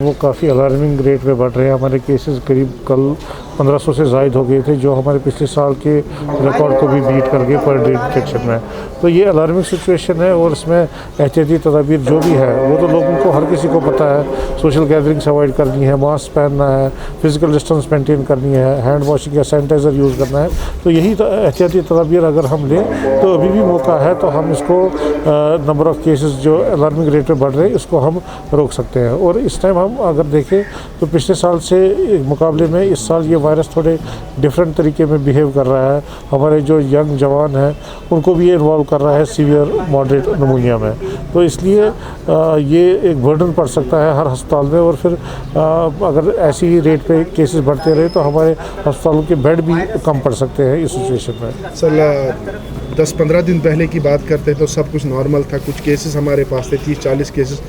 वो काफ़ी alarming rate पे बढ़ रहे हैं। हमारे केसेस करीब कल 1500 से ज़ायद हो गए थे, जो हमारे पिछले साल के रिकॉर्ड को भी बीट कर गए पर डे डिटेक्शन में। तो ये अलार्मिंग सिचुएशन है और इसमें एहतियाती तदाबीर जो भी है वो तो लोगों को, हर किसी को पता है। सोशल गैदरिंग्स अवॉइड करनी है, मास्क पहनना है, फिजिकल डिस्टेंस मेंटेन करनी है, हैंड वॉशिंग या सैनिटाइज़र यूज़ करना है। तो यही एहतियाती तदाबीर अगर हम लें तो अभी भी मौका है, तो हम इसको नंबर ऑफ़ केसेस जो अलार्मिंग रेट पे बढ़ रहे हैं इसको हम रोक सकते हैं। और इस टाइम हम अगर देखें तो पिछले साल से मुकाबले में इस साल ये वायरस थोड़े डिफरेंट तरीके में बिहेव कर रहा है। हमारे जो यंग जवान हैं उनको भी ये इन्वॉल्व कर रहा है सीवियर मॉडरेट निमोनिया में। तो इसलिए ये एक बर्डन पड़ सकता है हर अस्पताल में। और फिर अगर ऐसी ही रेट पे केसेस बढ़ते रहे तो हमारे अस्पतालों के बेड भी कम पड़ सकते हैं इस सिचुएशन में। सर 10-15 दिन पहले की बात करते हैं तो सब कुछ नॉर्मल था। कुछ केसेस हमारे पास थे, 30-40 केसेस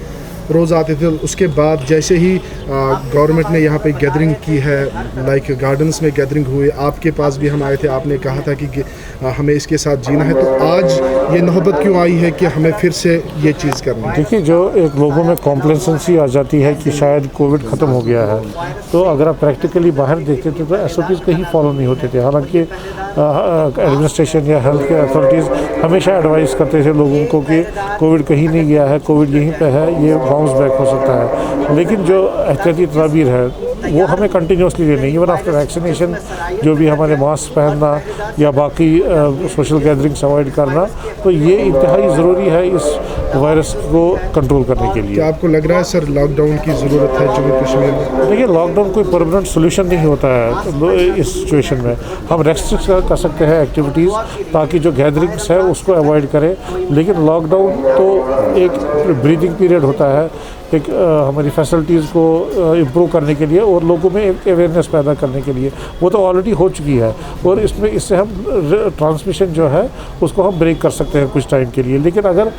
रोज़ आते थे। उसके बाद जैसे ही गवर्नमेंट ने यहाँ पे गैदरिंग की है, लाइक गार्डन्स में गैदरिंग हुई, आपके पास भी हम आए थे, आपने कहा था कि हमें इसके साथ जीना है। तो आज ये नौबत क्यों आई है कि हमें फिर से ये चीज़ करनी है? देखिए, जो एक लोगों में कॉम्प्लेसेंसी आ जाती है कि शायद कोविड ख़त्म हो गया है, तो अगर आप प्रैक्टिकली बाहर देखते थे तो SOPs कहीं फॉलो नहीं होते थे। हालांकि एडमिनिस्ट्रेशन या हेल्थ केयर अथॉरिटीज़ हमेशा एडवाइस करते थे लोगों को कि कोविड कहीं नहीं गया है, कोविड यहीं पे है, ये बाउंस बैक हो सकता है। लेकिन जो एहतियाती तदाबीर है वो हमें कंटिन्यूसली लेनी, इवन आफ्टर वैक्सीनेशन। जो भी हमारे मास्क पहनना या बाकी सोशल गैदरिंग्स अवॉइड करना, तो ये इंतहाई ज़रूरी है इस वायरस को कंट्रोल करने के लिए। क्या आपको लग रहा है सर लॉकडाउन की ज़रूरत है जम्मू कश्मीर में? देखिए, लॉकडाउन कोई परमानेंट सोल्यूशन नहीं होता है इस सिचुएशन में। हम रेस्ट्रिक्ट कर सकते हैं एक्टिविटीज़ ताकि जो गैदरिंग्स है उसको अवॉइड करें। लेकिन लॉकडाउन तो एक ब्रीदिंग पीरियड होता है, एक हमारी फैसिलिटीज़ को इम्प्रूव करने के लिए और लोगों में एक अवेयरनेस पैदा करने के लिए। वो तो ऑलरेडी हो चुकी है और इससे हम ट्रांसमिशन जो है उसको हम ब्रेक कर सकते हैं कुछ टाइम के लिए। लेकिन अगर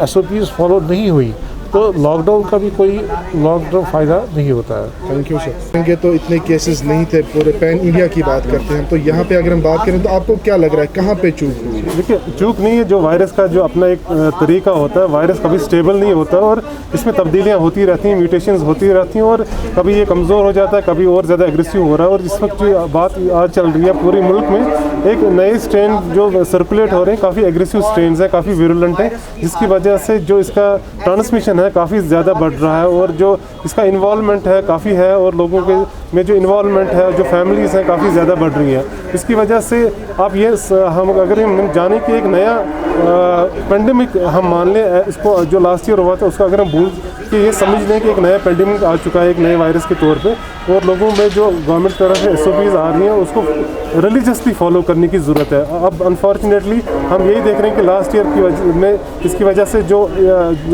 SOPs फॉलो नहीं हुई तो लॉकडाउन का भी कोई लॉन्ग टर्म फ़ायदा नहीं होता है। Thank you sir. तो इतने केसेस नहीं थे, पूरे पैन इंडिया की बात करते हैं तो यहाँ पे अगर हम बात करें तो आपको क्या लग रहा है कहाँ पे चूक हुई? देखिए, चूक नहीं है। जो वायरस का जो अपना एक तरीका होता है, वायरस कभी स्टेबल नहीं होता और इसमें तब्दीलियाँ होती रहती हैं, म्यूटेशंस होती रहती हैं और कभी ये कमज़ोर हो जाता है, कभी और ज़्यादा एग्रेसिव हो रहा है। और इस वक्त जो बात आज चल रही है पूरे मुल्क में, एक नए स्ट्रेन जो सर्कुलेट हो रहे हैं, काफ़ी एग्रेसिव स्ट्रेन हैं, काफ़ी विरुलेंट हैं, जिसकी वजह से जो इसका ट्रांसमिशन है काफ़ी ज़्यादा बढ़ रहा है और जो इसका इन्वॉल्वमेंट है काफ़ी है और लोगों के में जो इन्वॉल्वमेंट है, जो फैमिलीज़ हैं काफ़ी ज़्यादा बढ़ रही हैं। इसकी वजह से आप ये हम अगर हम जाने कि एक नया पेंडेमिक हम मान लें इसको, जो लास्ट ईयर हुआ था उसको अगर हम भूल कि ये समझ लें कि एक नया पेंडेमिक आ चुका है एक नए वायरस के तौर पे, और लोगों में जो गवर्नमेंट तरफ से SOPs आ रही हैं उसको रिलीजियसली फॉलो करने की ज़रूरत है। अब अनफॉर्चुनेटली हम यही देख रहे हैं कि लास्ट ईयर की वजह में इसकी वजह से जो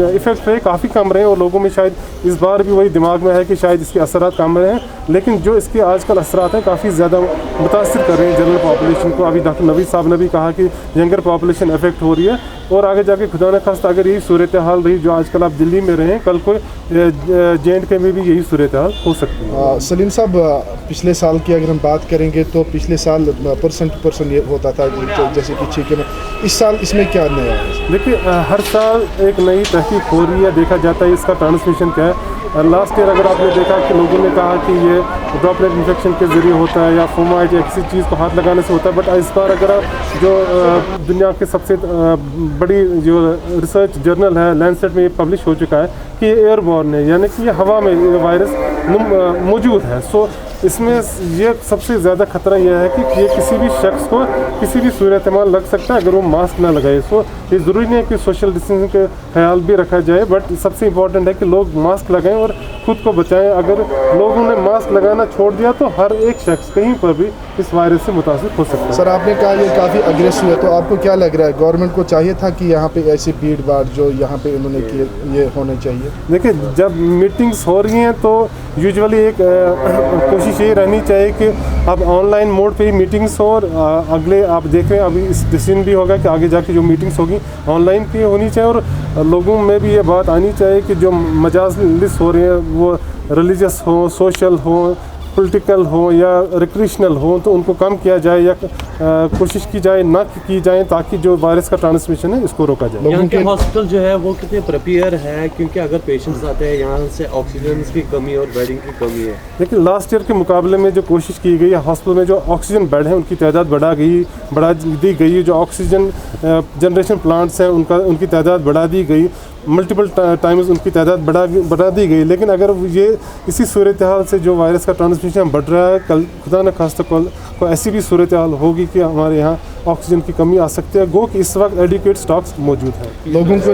इफ़ेक्ट रहे काफ़ी कम रहे और लोगों में शायद इस बार भी वही दिमाग में है कि शायद इसके असरात कम रहे हैं। लेकिन जो इसके आजकल असरात हैं काफ़ी ज़्यादा मुतासिर कर रहे हैं जनरल पॉपुलेशन को। अभी डॉक्टर नवीद साहब ने भी कहा कि यंगर पॉपुलेशन अफेक्ट हो रही है और आगे जाके खुदा न खास्ता अगर यही सूरत हाल रही जो आजकल आप दिल्ली में रहें, कल को J&K में भी यही सूरत हाल हो सकती है। सलीम साहब, पिछले साल की अगर हम बात करेंगे तो पिछले साल परसेंट ये होता था जैसे कि छीके में, इस साल इसमें क्या नया है? देखिए, हर साल एक नई तहकीक हो रही है, देखा जाता है इसका ट्रांसमिशन क्या है। लास्ट ईयर अगर आपने देखा कि लोगों ने कहा कि ये ड्रॉपलेट इन्फेक्शन के ज़रिए होता है या फोमाइट या किसी चीज़ को हाथ लगाने से होता है, बट इस बार अगर जो दुनिया के सबसे बड़ी जो रिसर्च जर्नल है लैंसेट में ये पब्लिश हो चुका है कि ये एयरबॉर्न है, यानी कि ये हवा में ये वायरस मौजूद है। सो इसमें ये सबसे ज़्यादा ख़तरा यह है कि ये किसी भी शख्स को किसी भी सूरत में लग सकता है अगर वो मास्क ना लगाए। सो ये ज़रूरी नहीं है कि सोशल डिस्टेंसिंग का ख्याल भी रखा जाए, बट सबसे इम्पॉर्टेंट है कि लोग मास्क लगाएं और ख़ुद को बचाएं। अगर लोगों ने मास्क लगाना छोड़ दिया तो हर एक शख्स कहीं पर भी इस वायरस से मुतासिर हो सकता है। सर, आपने कहा ये काफ़ी अग्रेसिव है, तो आपको क्या लग रहा है गवर्नमेंट को चाहिए था कि यहाँ पे ऐसी भीड़ भाड़ जो यहाँ पे इन्होंने किए ये होने चाहिए? देखिए, जब मीटिंग्स हो रही हैं तो यूजुअली एक कोशिश ये रहनी चाहिए कि अब ऑनलाइन मोड पे ही मीटिंग्स हो और अगले आप देख रहे हैं अभी इस डिसीजन भी होगा कि आगे जाके जो मीटिंग्स होगी ऑनलाइन की होनी चाहिए और लोगों में भी ये बात आनी चाहिए कि जो मजालिस हो रहे हैं वो रिलीजियस हो, सोशल हो, पॉलिटिकल हो या रिक्रिएशनल हो तो उनको कम किया जाए या कोशिश की जाए ना की जाए, ताकि जो वायरस का ट्रांसमिशन है इसको रोका जाए। यहाँ के हॉस्पिटल जो है वो कितने प्रिपेयर है, क्योंकि अगर पेशेंट्स आते हैं यहाँ से ऑक्सीजन की कमी और बेडिंग की कमी है। लेकिन लास्ट ईयर के मुकाबले में जो कोशिश की गई है, हॉस्पिटल में जो ऑक्सीजन बेड है उनकी तादाद बढ़ा दी गई, जो ऑक्सीजन जनरेशन प्लांट्स हैं उनकी तादाद बढ़ा दी गई, मल्टीपल टाइम्स उनकी तादाद बढ़ा दी गई। लेकिन अगर ये इसी सूरत हाल से जो वायरस का ट्रांसमिशन बढ़ रहा है, कल खुदा न खास्ता को ऐसी भी सूरत हाल होगी कि हमारे यहाँ ऑक्सीजन की कमी आ सकती है, गो कि इस वक्त एडिक्वेट स्टॉक्स मौजूद हैं। लोगों को